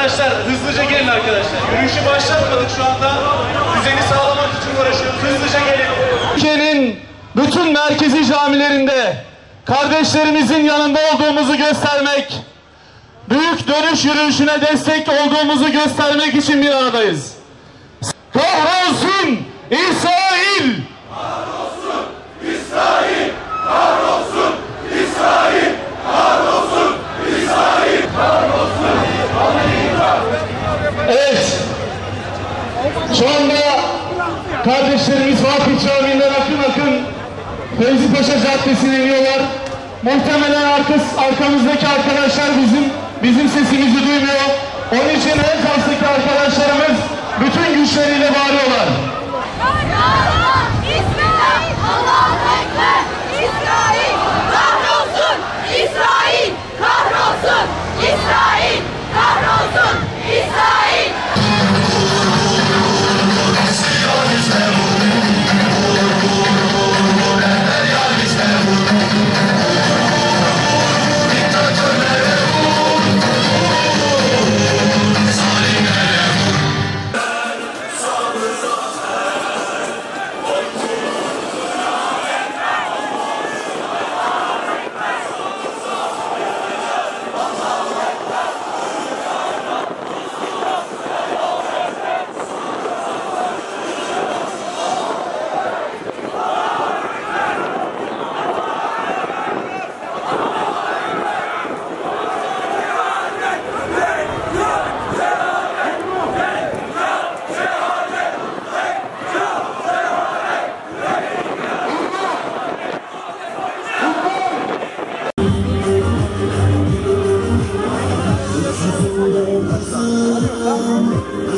Arkadaşlar hızlıca gelin arkadaşlar. Yürüyüşü başlatmadık şu anda. Düzeni sağlamak için uğraşıyoruz. Hızlıca gelin. Türkiye'nin bütün merkezi camilerinde kardeşlerimizin yanında olduğumuzu göstermek, büyük dönüş yürüyüşüne destek olduğumuzu göstermek için bir aradayız. Kahrolsun İsrail! Kahrolsun İsrail! Kahrolsun İsrail! Kahrolsun İsrail! Kahrolsun Amerika! Evet. Şu anda kardeşlerimiz Vakıf Camii'nden akın akın Fevzi Paşa Caddesi'ne iniyorlar. Muhtemelen arkamızdaki arkadaşlar bizim sesimizi duymuyor. Onun için en karşıdaki arkadaşlarımız bütün güçleriyle bağırıyorlar. İsrail! Allahu Ekber! İsrail! Kahrolsun! İsrail! Kahrolsun! İsrail! Kahrolsun! İsrail!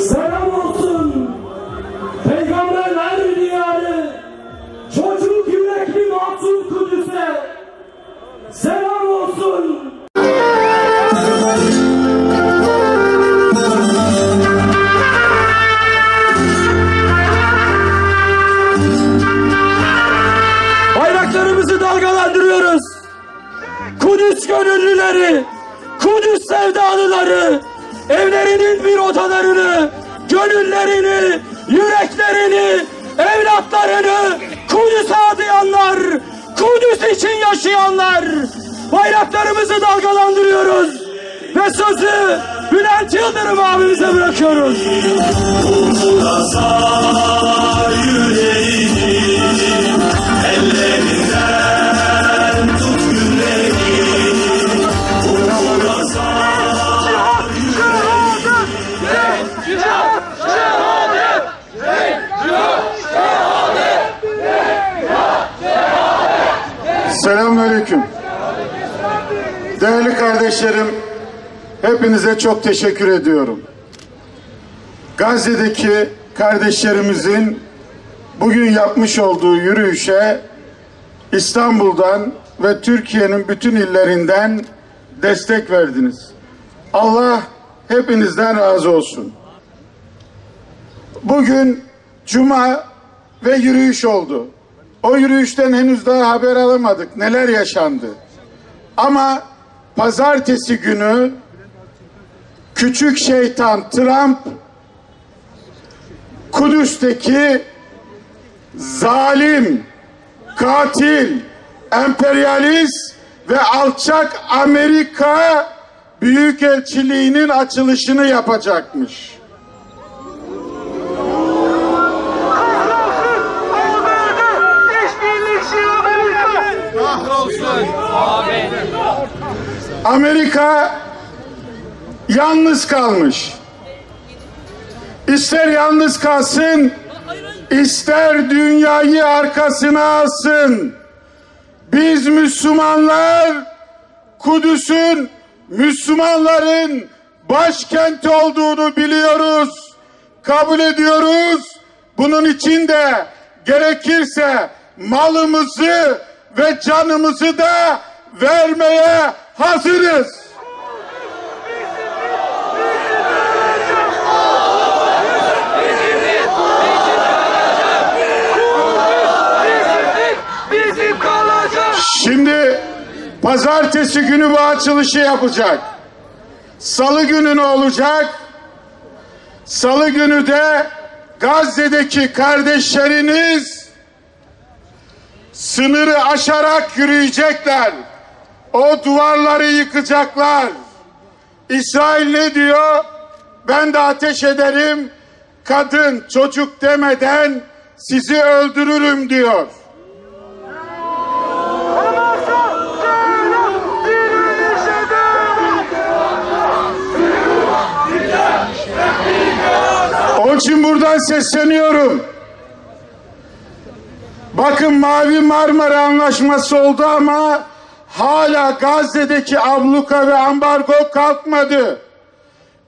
Selam olsun Peygamberler diyarı, çocuk yürekli masum Kudüs'e selam olsun. Bayraklarımızı dalgalandırıyoruz. Kudüs gönüllüleri, Kudüs sevdalıları, evlerinin bir odalarını, gönüllerini, yüreklerini, evlatlarını Kudüs'e adayanlar, Kudüs için yaşayanlar, bayraklarımızı dalgalandırıyoruz ve sözü Bülent Yıldırım abimize bırakıyoruz. Selamünaleyküm. Değerli kardeşlerim, hepinize çok teşekkür ediyorum. Gazze'deki kardeşlerimizin bugün yapmış olduğu yürüyüşe İstanbul'dan ve Türkiye'nin bütün illerinden destek verdiniz. Allah hepinizden razı olsun. Bugün Cuma ve yürüyüş oldu. O yürüyüşten henüz daha haber alamadık. Neler yaşandı? Ama pazartesi günü küçük şeytan Trump Kudüs'teki zalim, katil, emperyalist ve alçak Amerika Büyükelçiliğinin açılışını yapacakmış. Amerika yalnız kalmış. İster yalnız kalsın, ister dünyayı arkasına alsın. Biz Müslümanlar Kudüs'ün Müslümanların başkenti olduğunu biliyoruz, kabul ediyoruz. Bunun için de gerekirse malımızı ve canımızı da vermeye hazırız. Şimdi pazartesi günü bu açılışı yapacak. Salı günü ne olacak? Salı günü de Gazze'deki kardeşleriniz sınırı aşarak yürüyecekler. O duvarları yıkacaklar. İsrail ne diyor? Ben de ateş ederim, kadın, çocuk demeden sizi öldürürüm diyor. Onun için buradan sesleniyorum. Bakın Mavi Marmara Anlaşması oldu ama hala Gazze'deki abluka ve ambargo kalkmadı.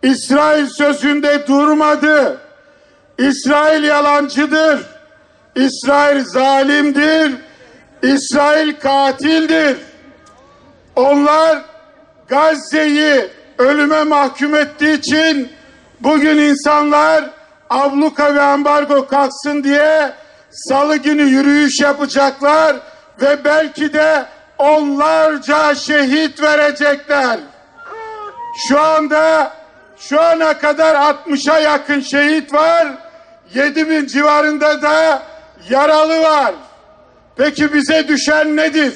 İsrail sözünde durmadı. İsrail yalancıdır. İsrail zalimdir. İsrail katildir. Onlar Gazze'yi ölüme mahkum ettiği için bugün insanlar abluka ve ambargo kalksın diye salı günü yürüyüş yapacaklar ve belki de onlarca şehit verecekler. Şu ana kadar 60'a yakın şehit var. 7.000 civarında da yaralı var. Peki bize düşen nedir?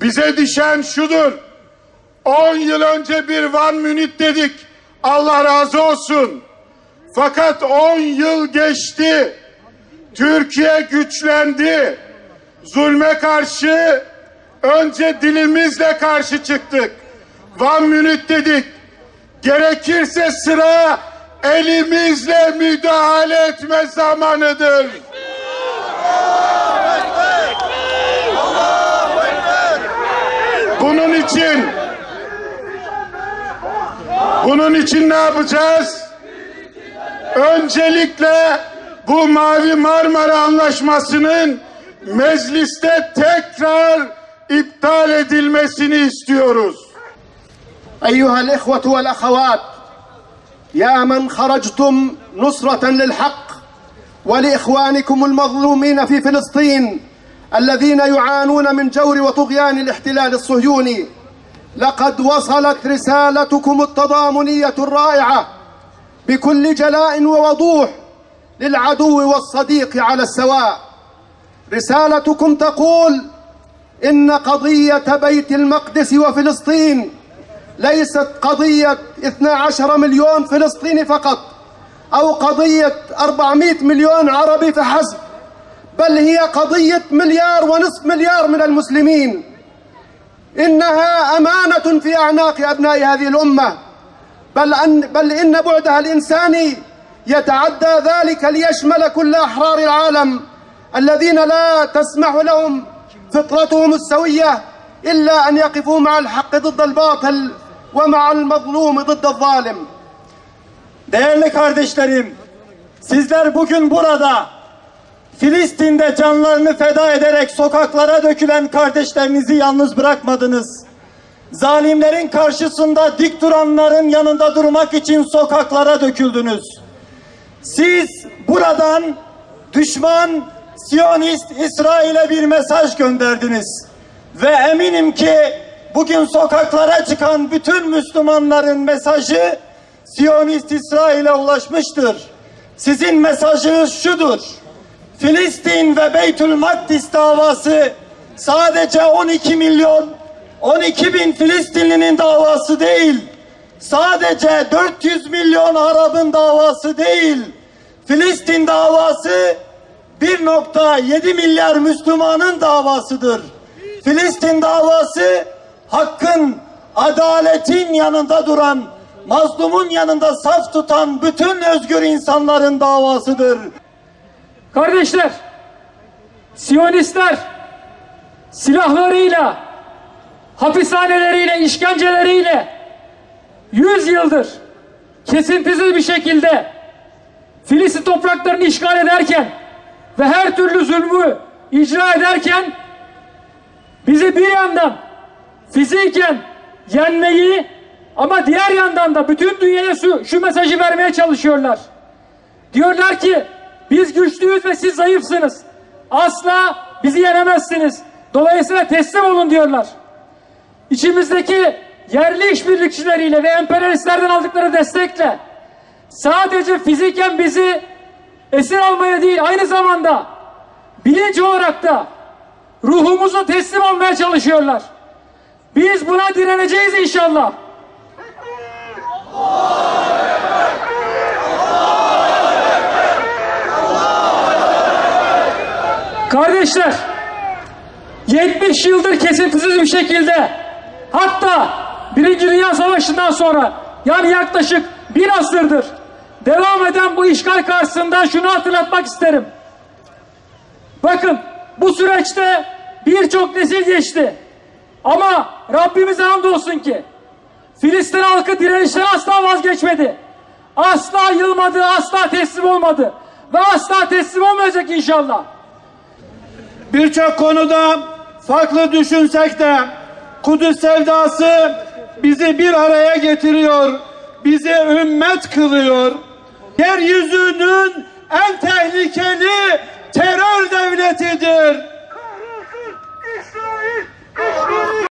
Bize düşen şudur. 10 yıl önce bir one minute dedik. Allah razı olsun. Fakat 10 yıl geçti. Türkiye güçlendi. Zulme karşı önce dilimizle karşı çıktık. One minute dedik. Gerekirse sıra elimizle müdahale etme zamanıdır. Bunun için ne yapacağız? Öncelikle bu Mavi Marmara Anlaşması'nın mecliste tekrar iptal edilmesini istiyoruz. أيها الإخوة والأخوات يا من خرجتم نصرة للحق ولإخوانكم المظلومين في فلسطين الذين يعانون من جور وطغيان الاحتلال الصهيوني لقد وصلت رسالتكم التضامنية الرائعة بكل جلاء ووضوح للعدو والصديق على السواء. رسالتكم تقول إن قضية بيت المقدس وفلسطين ليست قضية 12 مليون فلسطيني فقط أو قضية 400 مليون عربي فحسب، بل هي قضية 1.5 مليار من المسلمين. إنها أمانة في أعناق أبناء هذه الأمة، بل إن بعدها الإنساني يتعدى ذلك ليشمل كل أحرار العالم الذين لا تسمح لهم فطرتهم السوية إلا أن يقفوا مع الحق ضد الباطل ومع المظلوم ضد الظالم. Değerli kardeşlerim, sizler bugün burada Filistin'de canlarını feda ederek sokaklara dökülen kardeşlerinizi yalnız bırakmadınız. Zalimlerin karşısında dik duranların yanında durmak için sokaklara döküldünüz. Siz buradan düşman Siyonist İsrail'e bir mesaj gönderdiniz. Ve eminim ki bugün sokaklara çıkan bütün Müslümanların mesajı Siyonist İsrail'e ulaşmıştır. Sizin mesajınız şudur: Filistin ve Beytül Makdis davası sadece 12 bin Filistinlinin davası değil, sadece 400 milyon Arap'ın davası değil, Filistin davası 1.7 milyar Müslümanın davasıdır. Filistin davası hakkın, adaletin yanında duran, mazlumun yanında saf tutan bütün özgür insanların davasıdır. Kardeşler, Siyonistler silahlarıyla, hapishaneleriyle, işkenceleriyle 100 yıldır kesintisiz bir şekilde Filistin topraklarını işgal ederken ve her türlü zulmü icra ederken bizi bir yandan fiziken yenmeyi ama diğer yandan da bütün dünyaya şu mesajı vermeye çalışıyorlar. Diyorlar ki biz güçlüyüz ve siz zayıfsınız. Asla bizi yenemezsiniz. Dolayısıyla teslim olun diyorlar. İçimizdeki yerli işbirlikçileriyle ve emperyalistlerden aldıkları destekle sadece fiziken bizi esir almaya değil, aynı zamanda bilinç olarak da ruhumuzu teslim olmaya çalışıyorlar. Biz buna direneceğiz inşallah. Kardeşler, 70 yıldır kesintisiz bir şekilde, hatta Birinci Dünya Savaşı'ndan sonra, yani yaklaşık bir asırdır devam eden bu işgal karşısında şunu hatırlatmak isterim. Bakın, bu süreçte birçok nesil geçti. Ama Rabbimize hamdolsun ki Filistin halkı direnişten asla vazgeçmedi. Asla yılmadı, asla teslim olmadı. Ve asla teslim olmayacak inşallah. Birçok konuda farklı düşünsek de Kudüs sevdası bizi bir araya getiriyor, bizi ümmet kılıyor. Yeryüzünün en